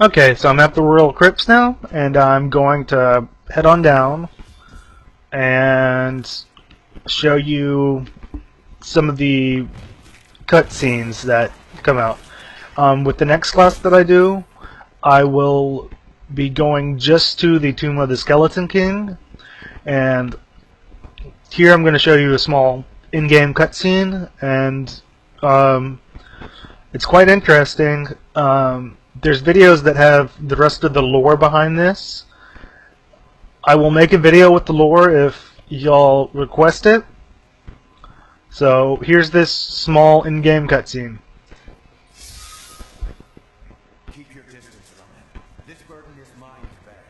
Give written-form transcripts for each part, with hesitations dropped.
Okay, so I'm at the Royal Crypts now, and I'm going to head on down and show you some of the cutscenes that come out. With the next class that I do, I will be going just to the Tomb of the Skeleton King, and here I'm going to show you a small in-game cutscene, and it's quite interesting. There's videos that have the rest of the lore behind this. I will make a video with the lore if y'all request it. So here's this small in-game cutscene. Keep your distance from him. This burden is mine to bear.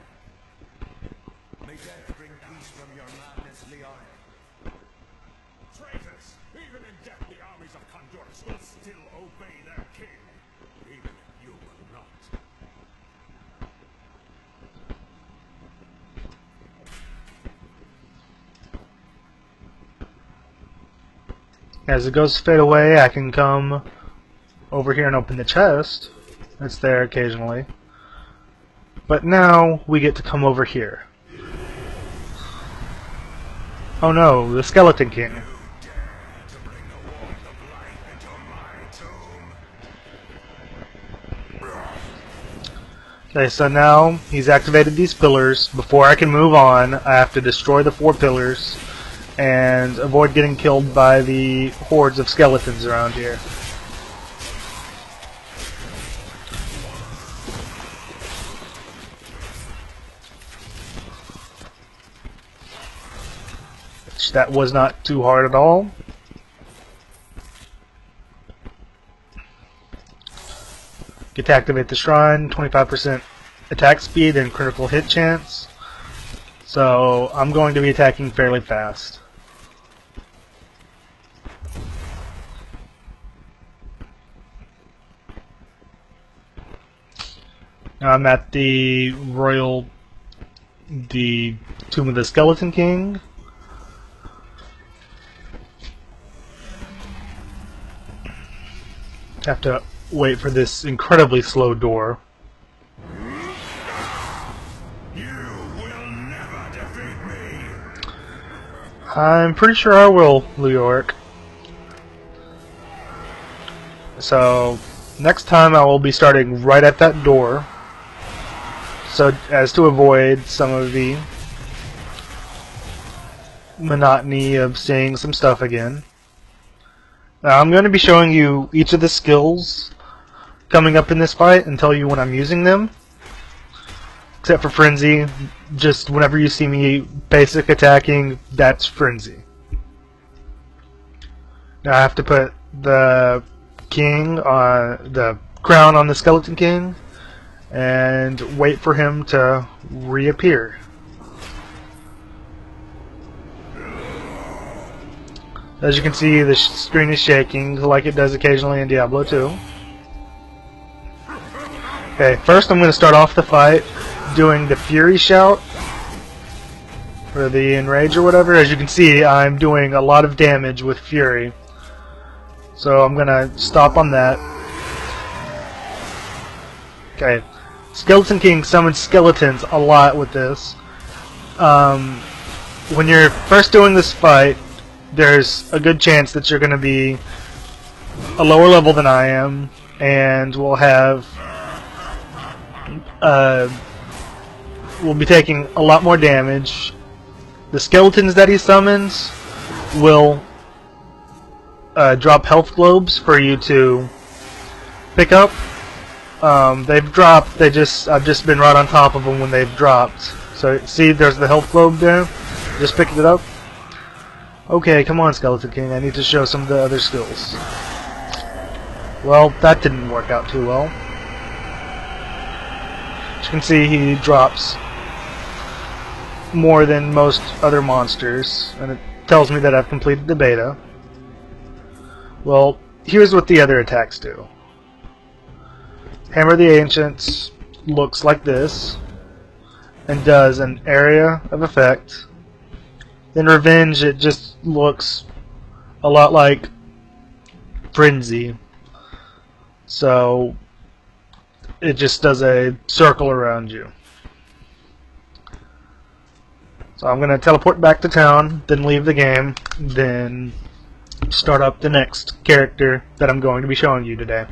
May death bring peace from your madness, Leon. Traitors! Even in death, the armies of Condorus will still obey their king. Even if you will not. As it goes to fade away, I can come over here and open the chest. It's there occasionally. But now we get to come over here. Oh no, the Skeleton King. Okay, so now he's activated these pillars. Before I can move on, I have to destroy the 4 pillars and avoid getting killed by the hordes of skeletons around here. That was not too hard at all. Get to activate the shrine, 25% attack speed and critical hit chance. So I'm going to be attacking fairly fast. Now I'm at the Tomb of the Skeleton King. Have to wait for this incredibly slow door. You will never defeat me! I'm pretty sure I will, Leoric. So next time I will be starting right at that door, so as to avoid some of the monotony of seeing some stuff again. Now I'm going to be showing you each of the skills coming up in this fight and tell you when I'm using them. Except for Frenzy, just whenever you see me basic attacking, that's Frenzy. Now I have to put the crown on the Skeleton King and wait for him to reappear. As you can see, the screen is shaking like it does occasionally in Diablo 2. Okay, first I'm going to start off the fight doing the Fury Shout, or the Enrage or whatever. As you can see, I'm doing a lot of damage with Fury. So I'm going to stop on that. Okay, Skeleton King summons skeletons a lot with this. When you're first doing this fight, there's a good chance that you're going to be a lower level than I am, and we'll be taking a lot more damage. The skeletons that he summons will drop health globes for you to pick up. They've dropped. I've just been right on top of them when they've dropped. So see, there's the health globe there. Just picked it up. Okay, come on, Skeleton King. I need to show some of the other skills. Well, that didn't work out too well. As you can see, he drops more than most other monsters, and it tells me that I've completed the beta. Well, here's what the other attacks do. Hammer of the Ancients looks like this, and does an area of effect. In Revenge, it just looks a lot like Frenzy. So it just does a circle around you. So I'm going to teleport back to town, then leave the game, then start up the next character that I'm going to be showing you today.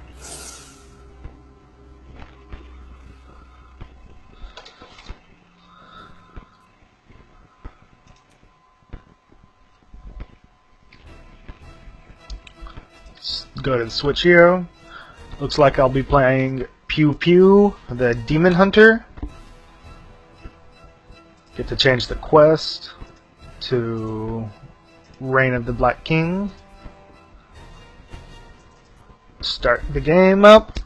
Let's go to the switch here. Looks like I'll be playing pt1, the Demon Hunter. Get to change the quest to Reign of the Black King. Start the game up.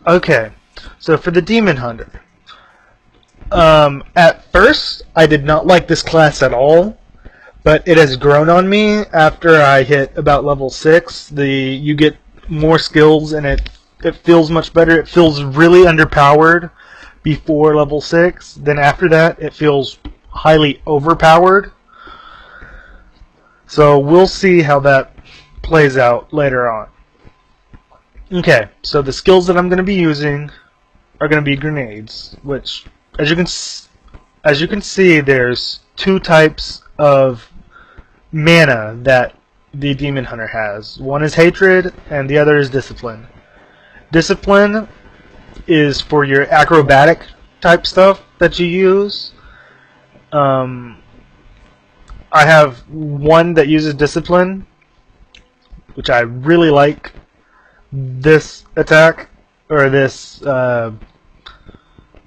Okay, so for the Demon Hunter, at first I did not like this class at all, but it has grown on me after I hit about level 6. You get more skills and it feels much better. It feels really underpowered before level 6. Then after that, it feels highly overpowered. So we'll see how that plays out later on. Okay, so the skills that I'm going to be using are going to be grenades, which, as you can see, there's two types of mana that the Demon Hunter has. One is Hatred, and the other is Discipline. Discipline is for your acrobatic type stuff that you use. I have one that uses Discipline, which I really like. This attack, or this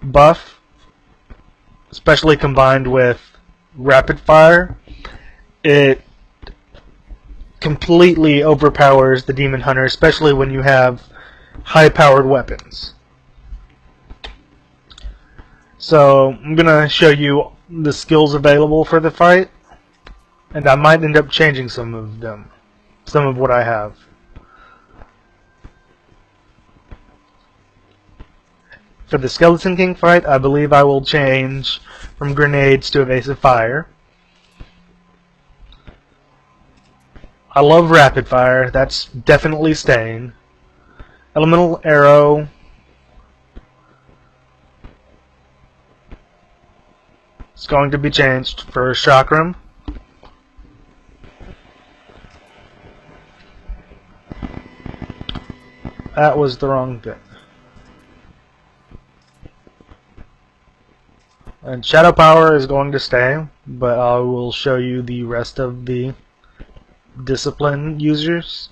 buff, especially combined with Rapid Fire, it completely overpowers the Demon Hunter, especially when you have high-powered weapons. So I'm gonna show you the skills available for the fight, and I might end up changing some of them, some of what I have. For the Skeleton King fight, I believe I will change from grenades to evasive fire. I love rapid fire, that's definitely staying. Elemental arrow. It's going to be changed for chakram. That was the wrong bit. And Shadow Power is going to stay, but I will show you the rest of the Discipline users.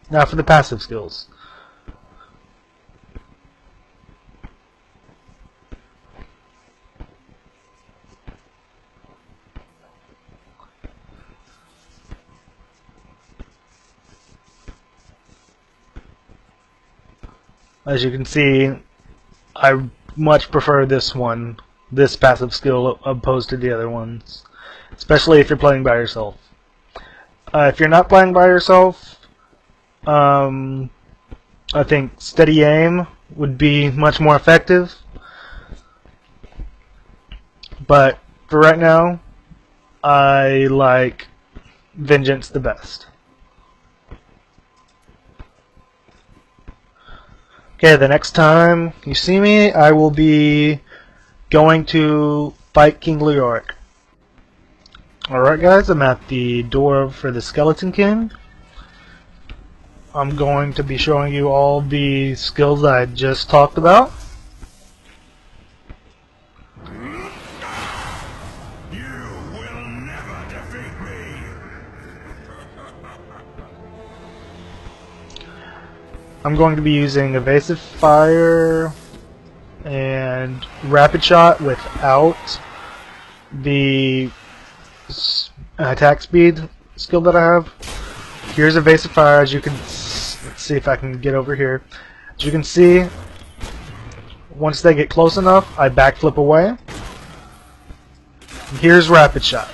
Now for the passive skills. As you can see, I much prefer this one, this passive skill, opposed to the other ones, especially if you're playing by yourself. If you're not playing by yourself, I think steady aim would be much more effective. But for right now, I like Vengeance the best. Okay, the next time you see me, I will be going to fight King Leoric. Alright guys, I'm at the door for the Skeleton King. I'm going to be showing you all the skills I just talked about. You will never defeat me! I'm going to be using Evasive Fire and Rapid Shot without the attack speed skill that I have. Here's Evasive Fire, as you can let's see if I can get over here. As you can see, once they get close enough, I backflip away. Here's Rapid Shot.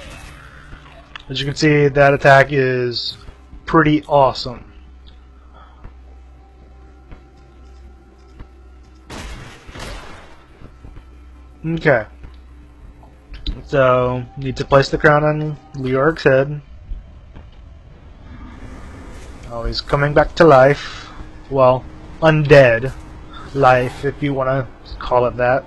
As you can see, that attack is pretty awesome. Okay. So, need to place the crown on Leoric's head. Oh, he's coming back to life. Well, undead life, if you want to call it that.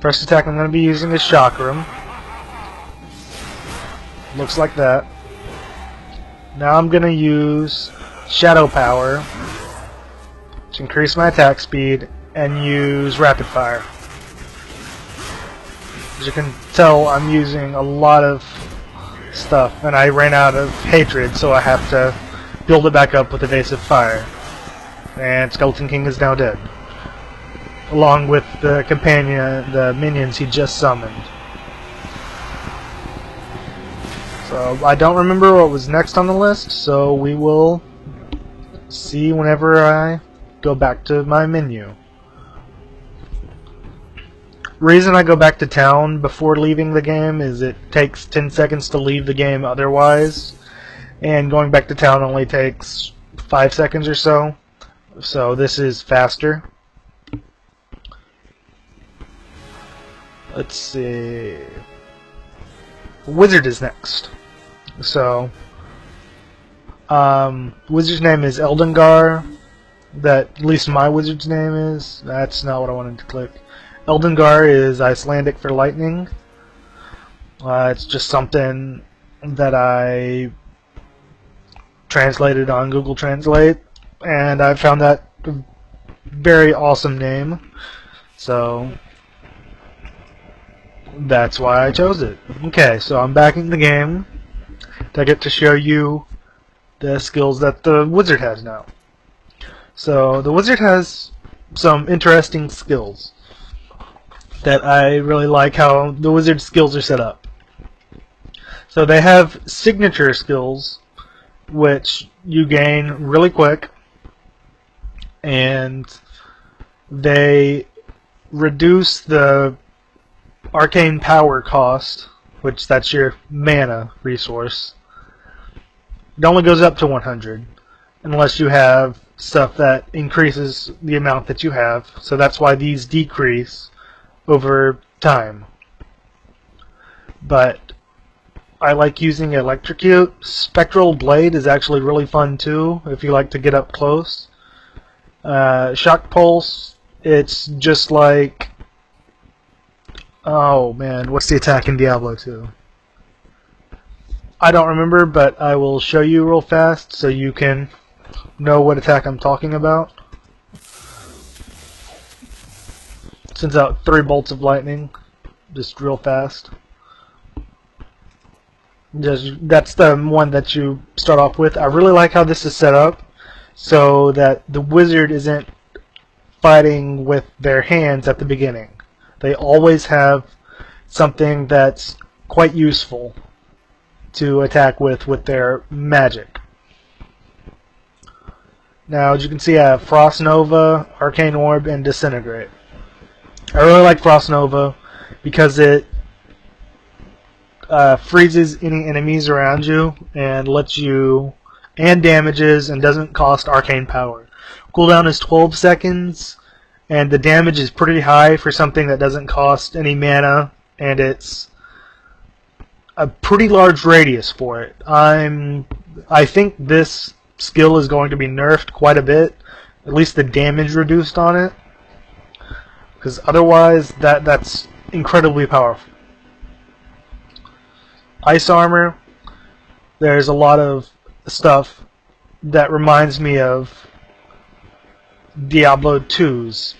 First attack I'm going to be using is Chakram. Looks like that. Now I'm going to use Shadow Power to increase my attack speed and use Rapid Fire. As you can tell, I'm using a lot of stuff, and I ran out of Hatred, so I have to build it back up with Evasive Fire. And Skeleton King is now dead, along with the companion, the minions he just summoned. So I don't remember what was next on the list, so we will see whenever I go back to my menu. Reason I go back to town before leaving the game is it takes 10 seconds to leave the game otherwise, and going back to town only takes 5 seconds or so, so this is faster. Let's see. Wizard is next. So, wizard's name is Eldengar. That, at least my wizard's name is. That's not what I wanted to click. Eldengar is Icelandic for lightning. It's just something that I translated on Google Translate, and I found that a very awesome name. So that's why I chose it. Okay, so I'm back in the game. I get to show you the skills that the wizard has now. So the wizard has some interesting skills that I really like how the wizard skills are set up. So they have signature skills, which you gain really quick, and they reduce the arcane power cost, which that's your mana resource. It only goes up to 100 unless you have stuff that increases the amount that you have, so that's why these decrease over time. But I like using Electrocute. Spectral Blade is actually really fun too if you like to get up close. Shock Pulse, it's just like, oh man, what's the attack in Diablo 2? I don't remember, but I will show you real fast so you can know what attack I'm talking about. Sends out 3 bolts of lightning, just real fast. That's the one that you start off with. I really like how this is set up so that the wizard isn't fighting with their hands at the beginning. They always have something that's quite useful to attack with their magic. Now, as you can see, I have Frost Nova, Arcane Orb, and Disintegrate. I really like Frost Nova because it freezes any enemies around you and lets you, and damages, and doesn't cost arcane power. Cooldown is 12 seconds, and the damage is pretty high for something that doesn't cost any mana, and it's a pretty large radius for it. I think this skill is going to be nerfed quite a bit, at least the damage reduced on it, because otherwise that's incredibly powerful. Ice Armor, there's a lot of stuff that reminds me of Diablo 2's